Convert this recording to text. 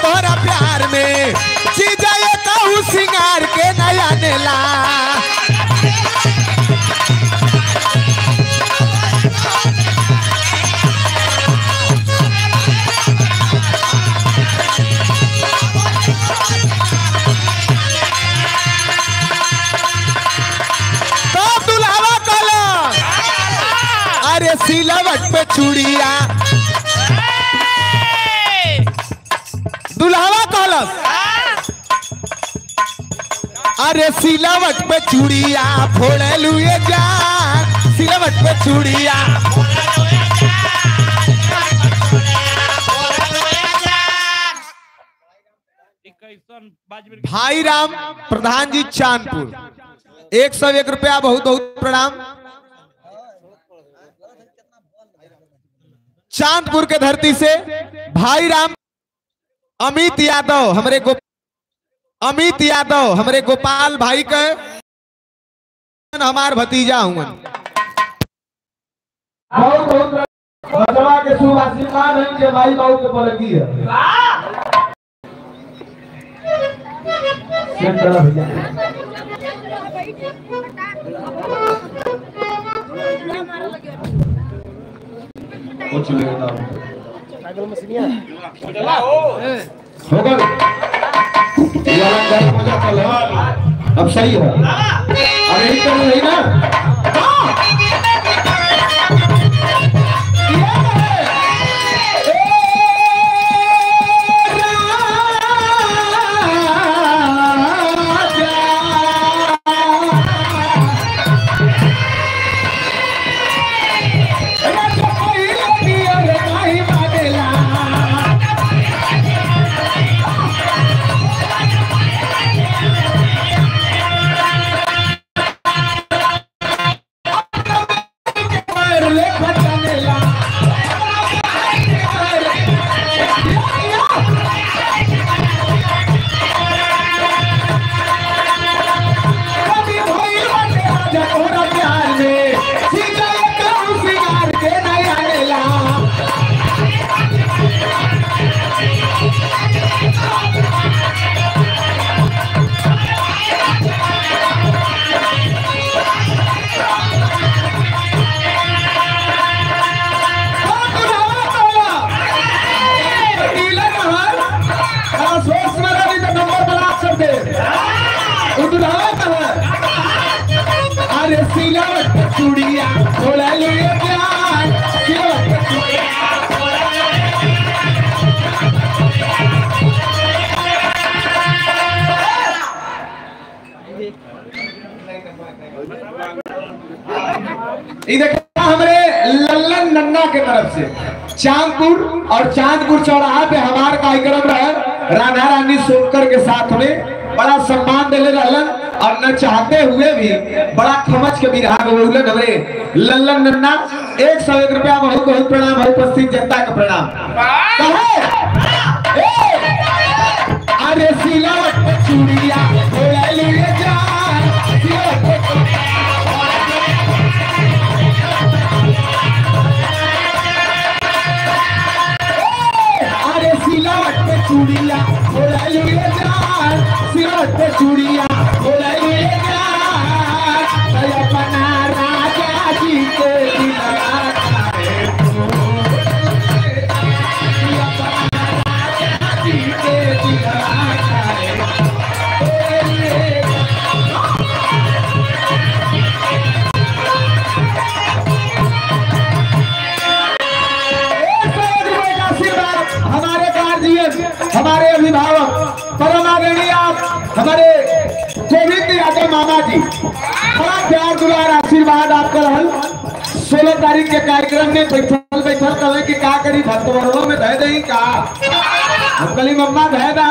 तोरा प्यार में चीज ये कहूँ सिंगार के नया नेला तो दुल्हावा कलम अरे सिलावट पे चूड़िया दुल्हावा कलम अरे सिलावट पे चूड़िया फोड़े लुए जान सिलावट पे चूड़िया भाई राम प्रधान जी चांदपुर 101 रुपया बहुत बहुत प्रणाम। चांदपुर के धरती से भाई राम अमित यादव हमरे गोपाल भाई के हमार भतीजा हुआ बहुत बहुत के शुभ आशीर्वाद है कि भाई बाबू के पलकी है अब सही है अब यही कर रही ना चूड़िया बोला लिए प्यार हमारे लल्लन नन्ना के तरफ से चांदपुर और चांदपुर चौराहा पे हमारा कार्यक्रम रहा राधा रानी सोनकर के साथ में बड़ा सम्मान दिले रहलन और न चाहते हुए भी बड़ा खमच के विराग बोलन हमरे लल्लन नन्ना 101 रुपया बहुत बहुत प्रणाम है उपस्थित जनता का प्रणाम अरे सिलावट पे चूड़िया बोला लिए जान अरे सिलावट पे चूड़िया बोला लिए जान सिलावट पे चूड़िया बोला लिए जान अपना राजा जी को हमारे अभिभावक परम आदरणीय आप हमारे गोविंद यादव मामा जी बड़ा प्यार दुलार आशीर्वाद आपका रहल 16 तारीख के कार्यक्रम में बैठल कहे कि का करी भक्तवरों में दे दही का हम कली मम्मा दे दा